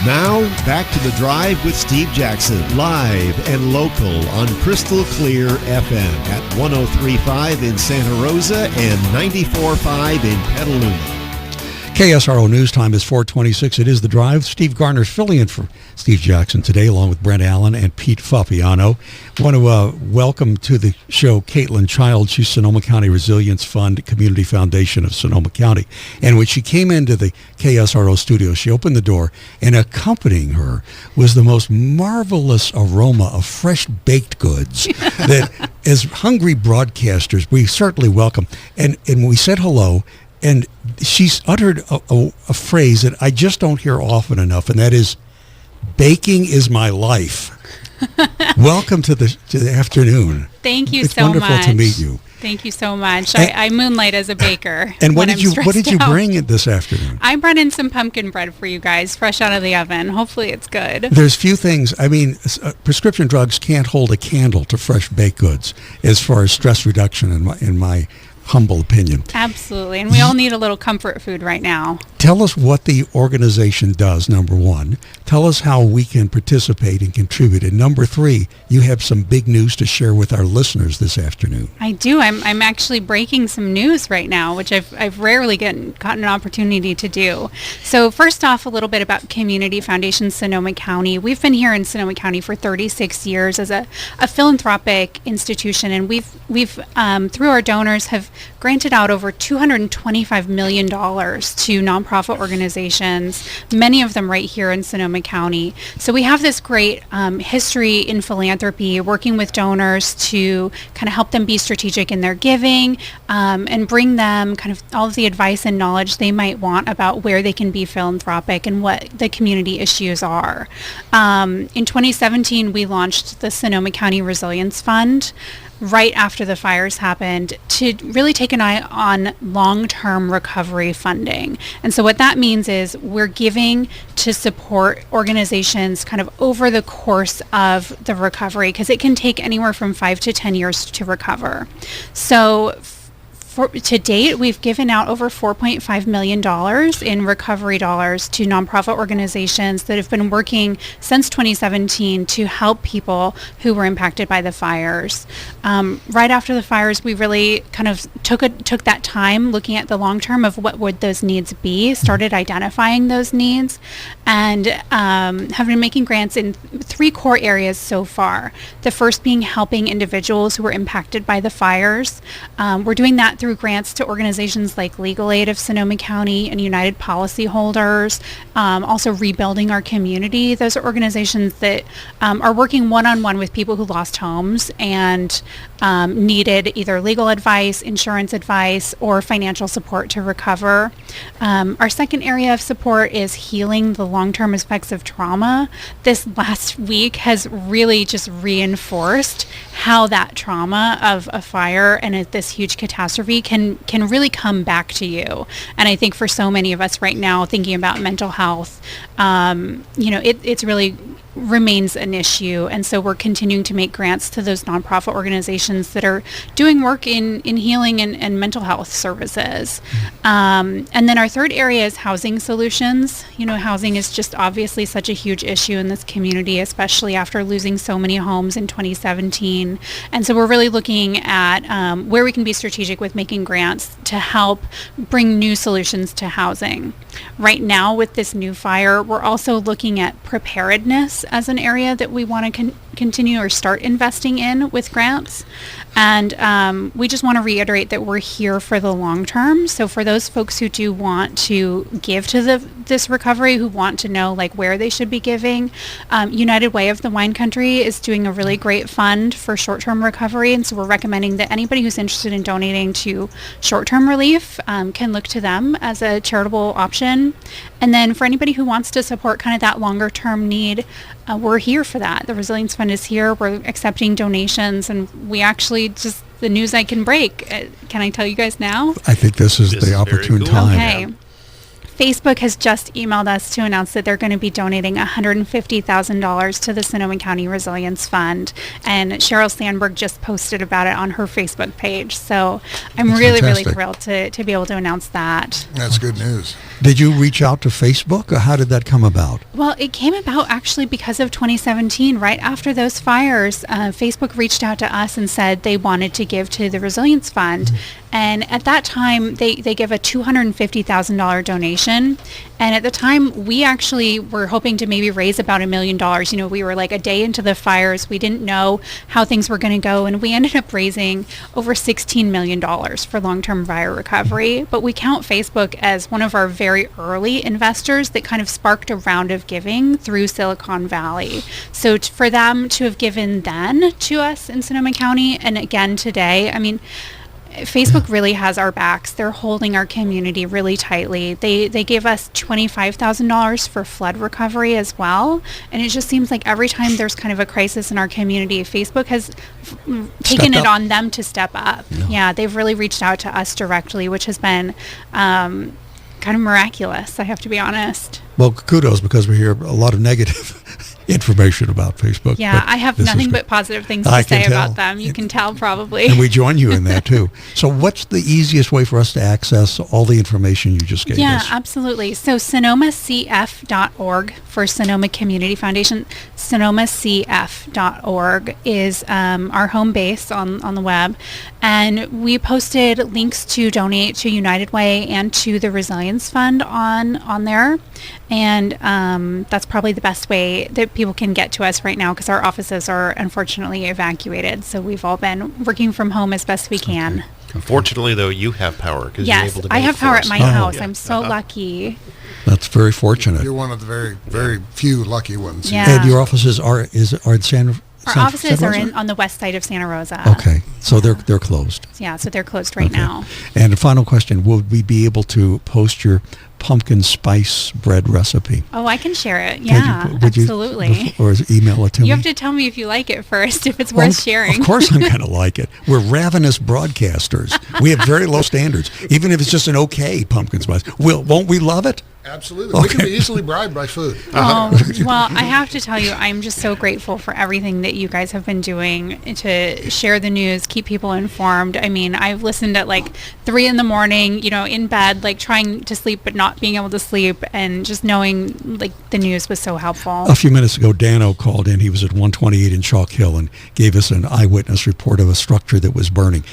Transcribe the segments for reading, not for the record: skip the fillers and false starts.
Now, back to The Drive with Steve Jackson, live and local on Crystal Clear FM at 103.5 in Santa Rosa and 94.5 in Petaluma. KSRO News Time is 4:26. It is The Drive. Steve Garner's filling in for Steve Jackson today, along with Brent Allen and Pete Fapiano. I want to welcome to the show Caitlin Child. She's Sonoma County Resilience Fund Community Foundation of Sonoma County. And when she came into the KSRO studio, she opened the door, and accompanying her was the most marvelous aroma of fresh baked goods that, as hungry broadcasters, we certainly welcome. And we said hello, and she's uttered a phrase that I just don't hear often enough, and that is, baking is my life. Welcome to the afternoon. Thank you it's so much. It's wonderful to meet you. Thank you so much. I moonlight as a baker. And what did you bring in this afternoon? I brought in some pumpkin bread for you guys, fresh out of the oven. Hopefully it's good. There's few things. I mean, prescription drugs can't hold a candle to fresh baked goods as far as stress reduction in my humble opinion. Absolutely. And we all need a little comfort food right now. Tell us what the organization does, number one. Tell us how we can participate and contribute. And number three, you have some big news to share with our listeners this afternoon. I do. I'm actually breaking some news right now, which I've rarely gotten an opportunity to do. So first off, a little bit about Community Foundation Sonoma County. We've been here in Sonoma County for 36 years as a philanthropic institution, and we've through our donors have granted out over $225 million to nonprofit organizations, many of them right here in Sonoma County. So we have this great history in philanthropy, working with donors to kind of help them be strategic in their giving and bring them kind of all of the advice and knowledge they might want about where they can be philanthropic and what the community issues are. In 2017, we launched the Sonoma County Resilience Fund right after the fires happened to really take an eye on long-term recovery funding. And so what that means is we're giving to support organizations kind of over the course of the recovery, because it can take anywhere from 5 to 10 years to recover. So to date, we've given out over $4.5 million in recovery dollars to nonprofit organizations that have been working since 2017 to help people who were impacted by the fires. Right after the fires, we really kind of took that time looking at the long term of what would those needs be, started identifying those needs, and have been making grants in 3 core areas so far. The first being helping individuals who were impacted by the fires. We're doing that through grants to organizations like Legal Aid of Sonoma County and United Policyholders, also Rebuilding Our Community. Those are organizations that are working one-on-one with people who lost homes and needed either legal advice, insurance advice, or financial support to recover. Our second area of support is healing the long-term effects of trauma. This last week has really just reinforced how that trauma of a fire and this huge catastrophe can really come back to you. And I think for so many of us right now thinking about mental health, it's really remains an issue. And so we're continuing to make grants to those nonprofit organizations that are doing work in healing and mental health services. And then our third area is housing solutions. Housing is just obviously such a huge issue in this community, especially after losing so many homes in 2017. And so we're really looking at where we can be strategic with making grants to help bring new solutions to housing. Right now with this new fire, we're also looking at preparedness as an area that we want to continue or start investing in with grants. And we just want to reiterate that we're here for the long term. So for those folks who do want to give to this recovery, who want to know where they should be giving, United Way of the Wine Country is doing a really great fund for short-term recovery. And so we're recommending that anybody who's interested in donating to short-term relief can look to them as a charitable option. And then for anybody who wants to support kind of that longer-term need, we're here for that. The Resilience Fund is here. We're accepting donations, and we actually just, the news I can break. Can I tell you guys now? I think this is the opportune time. Okay. Facebook has just emailed us to announce that they're going to be donating $150,000 to the Sonoma County Resilience Fund. And Cheryl Sandberg just posted about it on her Facebook page. So I'm That's really fantastic. thrilled to be able to announce that. That's good news. Did you reach out to Facebook, or how did that come about? Well, it came about actually because of 2017. Right after those fires, Facebook reached out to us and said they wanted to give to the Resilience Fund. And at that time, they give a $250,000 donation. And at the time, we actually were hoping to maybe raise about $1 million. You know, we were like a day into the fires. We didn't know how things were going to go. And we ended up raising over $16 million for long-term fire recovery. But we count Facebook as one of our very early investors that kind of sparked a round of giving through Silicon Valley. So for them to have given then to us in Sonoma County and again today, I mean, Facebook really has our backs. They're holding our community really tightly. They gave us $25,000 for flood recovery as well. And it just seems like every time there's kind of a crisis in our community, Facebook has taken it on them to step up. Yeah, they've really reached out to us directly, which has been kind of miraculous, I have to be honest. Well, kudos, because we hear a lot of negative information about Facebook. Yeah, but I have this is nothing good. but positive things to I can say about tell. them. You can tell probably. And we join you in that too. So what's the easiest way for us to access all the information you just gave Yeah, us? absolutely. So SonomaCF.org for Sonoma Community Foundation. SonomaCF.org is our home base on the web. And we posted links to donate to United Way and to the Resilience Fund on there. And that's probably the best way that people can get to us right now because our offices are unfortunately evacuated. So we've all been working from home as best we can. Unfortunately, though, you have power because you're Yes, able to I vote have for power us. at my Oh. house. Yeah. I'm so lucky. That's very fortunate. You're one of the very, very few lucky ones. Yeah. And your offices are in San Our San offices are Rosa? on the west side of Santa Rosa. Okay, so they're closed. Yeah, so they're closed right Okay. now. And a final question, would we be able to post your pumpkin spice bread recipe? Oh, I can share it. Could Yeah, you- would you- absolutely. or email it to me? You have to tell me if you like it first, if it's Well, worth sharing. Of course I'm going to like it. We're ravenous broadcasters. We have very low standards, even if it's just an okay pumpkin spice. Won't we love it? Absolutely. We can be easily bribed by food. Oh, well, I have to tell you, I'm just so grateful for everything that you guys have been doing to share the news, keep people informed. I mean, I've listened at like 3 a.m, in bed, like trying to sleep but not being able to sleep, and just knowing like the news was so helpful. A few minutes ago, Dano called in. He was at 128 in Chalk Hill and gave us an eyewitness report of a structure that was burning.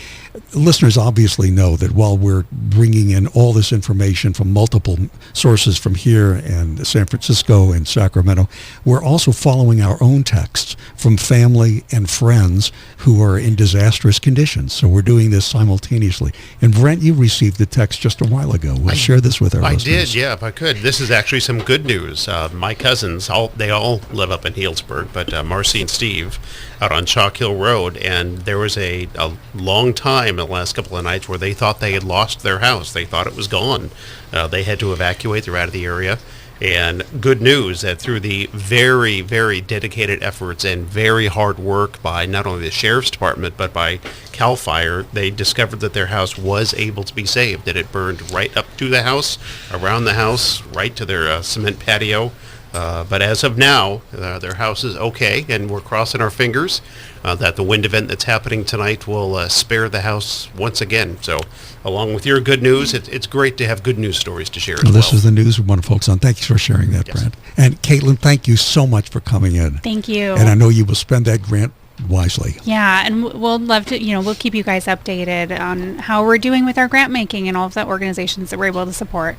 Listeners obviously know that while we're bringing in all this information from multiple sources from here and San Francisco and Sacramento, we're also following our own texts from family and friends who are in disastrous conditions. So we're doing this simultaneously. And Brent, you received the text just a while ago. We'll share this with our I listeners. did, yeah, if I could. This is actually some good news. My cousins, they all live up in Healdsburg, but Marcy and Steve out on Chalk Hill Road, and there was a long time in the last couple of nights where they thought they had lost their house. They thought it was gone. They had to evacuate. They're out of the area. And good news that through the very, very dedicated efforts and very hard work by not only the Sheriff's Department, but by CAL FIRE, they discovered that their house was able to be saved, that it burned right up to the house, around the house, right to their cement patio. But as of now, their house is okay, and we're crossing our fingers that the wind event that's happening tonight will spare the house once again. So along with your good news, it's great to have good news stories to share as Well, well. this is the news we want to focus on. Thank you for sharing that, Yes. Brent. And Caitlin, thank you so much for coming in. Thank you. And I know you will spend that grant wisely. Yeah, and we'll love to, we'll keep you guys updated on how we're doing with our grant making and all of the organizations that we're able to support.